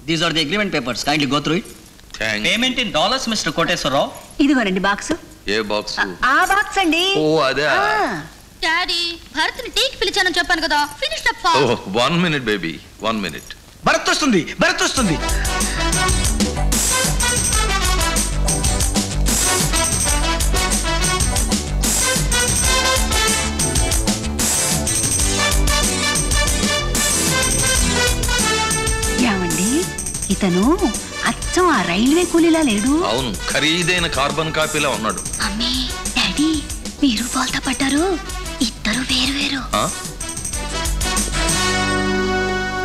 These are the agreement papers. Kindly go through it. Thanks. Payment in dollars, Mr. Koteswarrao. ఇదిగోనండి box. ఏ box? ఆ box అండి. ఓ అదే. డాడీ భరత్ని టీకి పిలిచానని చెప్పాను కదా. Finish up fast. ఓ 1 minute baby. 1 minute. భరత్ వస్తుంది. ఏమండి ఇతను అచ్చం ఆ రైల్వే కూలీలా లేడు? అవును, ఖరీదైన కార్బన్ కాపీలా ఉన్నాడు. అమ్మీ డాడీ మీరు బోల్తా పడ్డారు. ఇద్దరు వేరు.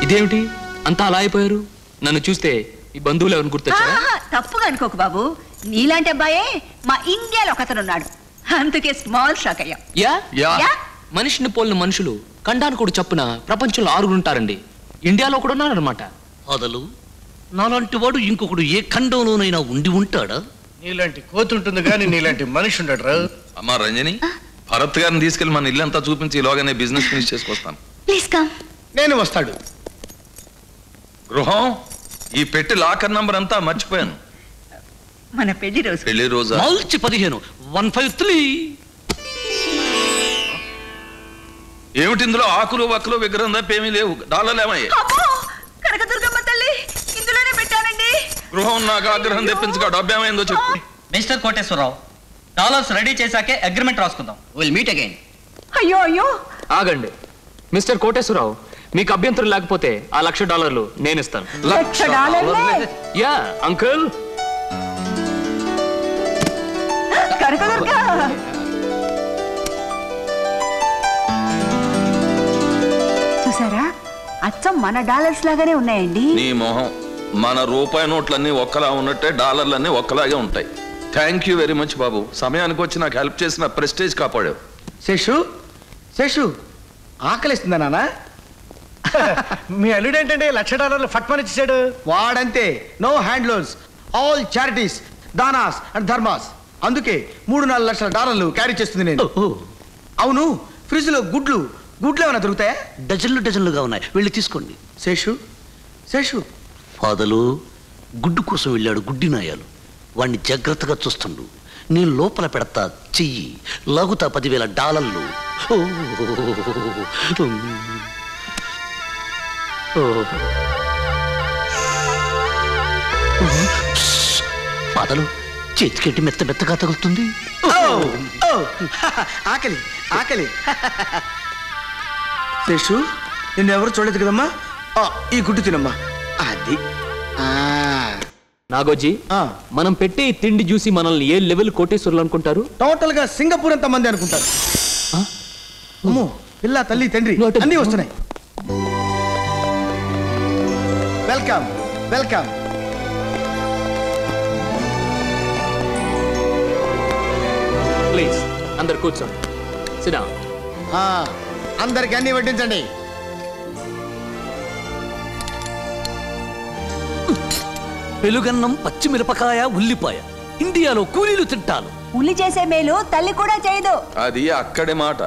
ఇదేమిటి అంతా అలా అయిపోయారు? నన్ను చూస్తే ఈ బంధువులు ఎవరిని గుర్తొచ్చారా? తప్పుగా అనుకోకు బాబు, నీలాంటి అబ్బాయే మా ఇండియాలో ఒకతను ఉన్నాడు. అందుకే స్మాల్ షాక్ అయ్యాం. యా మనిషిని పోలిన మనుషులు ఖండానికి కూడా చప్పున ప్రపంచంలో 6 ఉంటారండి. ఇండియాలో కూడా ఉన్నారనమాట. అదలు నాలాంటి వాడు ఇంకొకడు ఏ ఖండంలోనైనా ఉండి ఉంటాడా? నీలాంటి కోతి ఉంటుంది కానీ నీలాంటి మనిషి ఉండడు రా. అమ్మా రంజని, భరత్ గారిని తీసుకెళ్లి మన ఇల్లంతా చూపించి ఇలాగనే బిజినెస్ ఫినిష్ చేసుకొస్తాను. Please come. నేను వస్తాడు. గృహం ఈ పెట్టి లాకర్ నంబర్ అంతా మర్చిపోయాను. మన పెళ్లి రోజు మార్చి 15 153. ఏమిటి ఇందులో ఆకులు వక్కులు విగ్రహం తప్ప ఏమీ లేవు. డాలర్లు ఏమయ్యాయి? కనకదుర్గమ్మ తల్లి ఇందులోనే పెట్టానండి. గృహం నాకు ఆగ్రహం తెప్పించగా డబ్బు ఏమైందో చెప్పు. మిస్టర్ కోటేశ్వరరావు, డాలర్స్ రెడీ చేశాకే అగ్రిమెంట్ రాసుకుందాం. Will meet again. అయ్యో ఆగండి మిస్టర్ కోటేశ్వరరావు, మీకు అభ్యంతరం లేకపోతే ఆ $1,00,000 నేను ఇస్తాను. $1,00,000? Yeah uncle. కనకదుర్గ చూసారా, అచ్చం మన డాలర్స్ లాగానే ఉన్నాయండి. నీ మొహం, మన రూపాయి నోట్లన్నీ ఒక్కలా ఉన్నట్టే డాలర్లన్నీ ఒక్కలాగే ఉంటాయి. థ్యాంక్ యూ వెరీ మచ్ బాబు. సమయానికి వచ్చి నాకు హెల్ప్ చేసిన ప్రెస్టేజ్ కాపాడావు. శేషు ఆకలిస్తుందా నాన్న? మీ అల్లుడు ఏంటంటే $1,00,000 ఫట్మని ఇచ్చాడు. వాడంతే, no hand loans, all charities, దానాస్ అండ్ ధర్మాస్. అందుకే $3-4 లక్షల క్యారీ చేస్తుంది నేను. అవును, ఫ్రిడ్జ్ లో గుడ్లు ఏమైనా దొరుకుతాయా? డజన్లుగా ఉన్నాయి, వెళ్ళి తీసుకోండి. శేషు ఫాదలు గుడ్డు కోసం వెళ్ళాడు గుడ్డినాయాలు. వాణ్ణి జాగ్రత్తగా చూస్తుండు. నేను లోపల పెడతా చెయ్యి, లాగుతా $10,000. ఫాదలు చేతికెట్టి మెత్తగా తగులుతుంది. ఆకలి. శేషు నిన్నెవరు చూడలేదు కదమ్మా, ఈ గుడ్డు తినమ్మా. అది నాగోజీ, మనం పెట్టే ఈ తిండి చూసి మనల్ని ఏ లెవెల్ కోటేశ్వరులు అనుకుంటారు? టోటల్ గా సింగపూర్ అంత మంది అనుకుంటారు. అమ్మో, పిల్ల తల్లి తండ్రి అన్నీ వస్తున్నాయి. వెల్కమ్. ప్లీజ్ అందరు కూర్చోండి. SIT down. అందరికి అన్ని వడ్డించండి. పెలుగన్నం, పచ్చిమిరపకాయ, ఉల్లిపాయ ఇండియాలో కూలీలు తింటారు. ఉల్లి చేసే మేలు తల్లి కూడా చేయదు. అది అక్కడి మాట.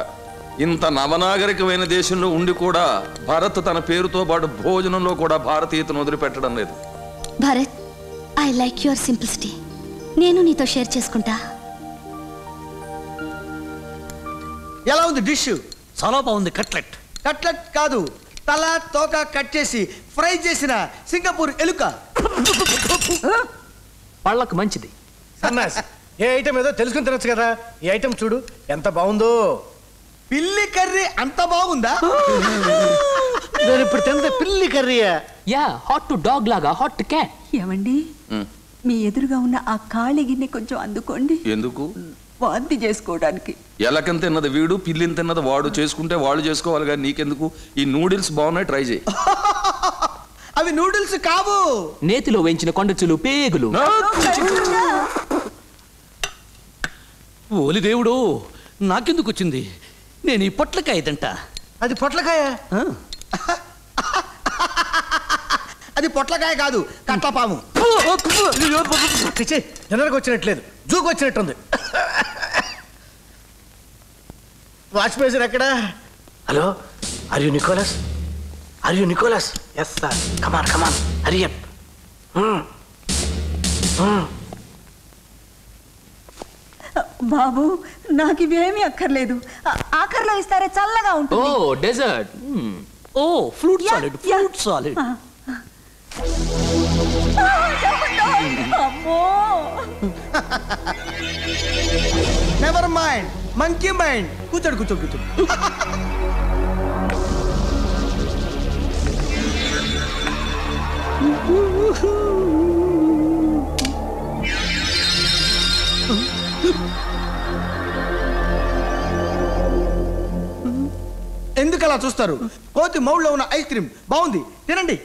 ఇంత నవనాగరికమైన దేశంలో ఉండి కూడా భారత్ తన పేరుతో పాటు భోజనంలో కూడా భారతీయతను వదిలిపెట్టడం లేదు. Bharat, I like your simplicity. నేను నీతో షేర్ చేసుకుంటా. ఎలా ఉంది డిష్? చాలా బాగుంది. కట్లెట్ కాదు, తల తోక కట్ చేసి ఫ్రై చేసిన సింగపూర్ ఎలుక. వాళ్ళకు మంచిది. సన్నాసి, ఏ ఐటమ్ ఏదో తెలుసుకుని తినొచ్చు కదా. ఈ ఐటమ్ చూడు ఎంత బాగుందో. పిల్లి కర్రీ అంత బాగుందా? నేను ఇప్పుడు తిన్నది పిల్లి కర్రీయా? యా, హాట్ టు డాగ్ లాగా హాట్ టు క్యాట్. ఏమండి, మీ ఎదురుగా ఉన్న ఆ ఖాళీ గిన్నె కొంచెం అందుకోండి. ఎందుకు? వాంతి చేసుకోవడానికి. ఎలకని తిన్నది వీడు, పిల్లిని తిన్నది వాడు. చేసుకుంటే వాళ్ళు చేసుకోవాలి కానీ నీకెందుకు? ఈ నూడిల్స్ బాగున్నాయి, ట్రై చేయి. అవి నూడిల్స్ కావు, నేతిలో వేయించిన కొండచులు, పేగులు. ఓలి దేవుడు, నాకెందుకు వచ్చింది? నేను ఈ పొట్లకాయ తింటా. అది పొట్లకాయ? అది పొట్లకాయ కాదు, కట్లపాము. జనరకు వచ్చినట్లేదు, జూకు వచ్చినట్టుంది. వాచ్ మేజర్ ఎక్కడ? Hello, are you Nicholas? Yes sir. Come on hurry. Up నాకు ఇవేమీ అక్కర్లేదు. ఆఖరిలో ఇస్తారే చల్లగా ఓ ఉంటుంది. డెజర్ట్. ఓ fruit yeah, solid, yeah. Fruit solid. అమ్మో నెవర్ మైండ్, మంకీ మైండ్. కూర్చోడు కూర్చోడు కూర్చోడు. ఎందుకు అలా చూస్తారు? కోతి మౌల్లో ఉన్న ఐస్ క్రీమ్ బాగుంది, తినండి.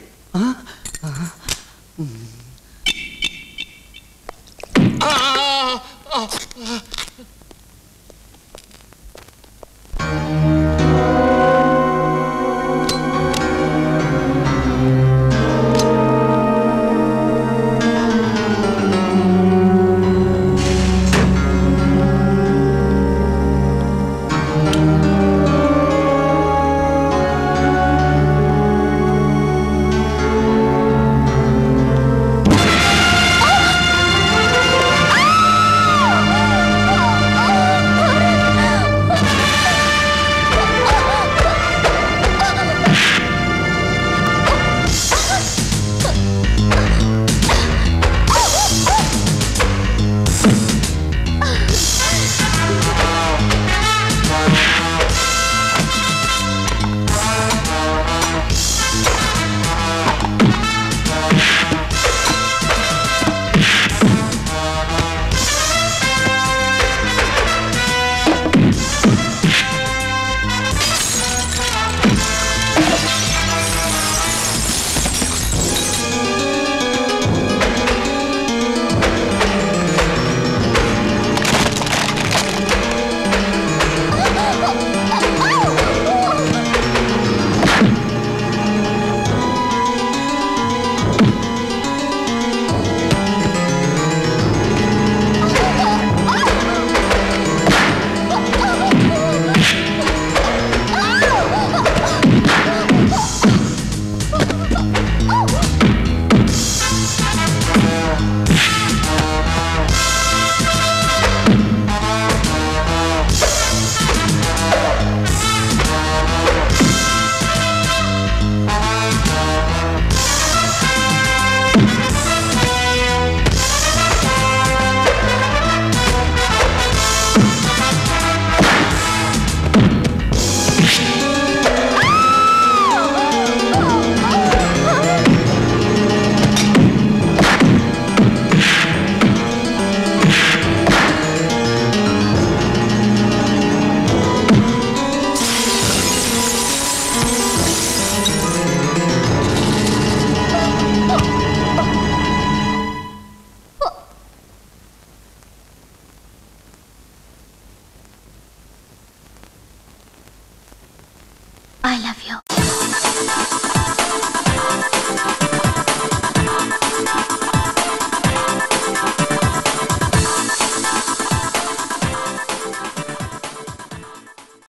I love you.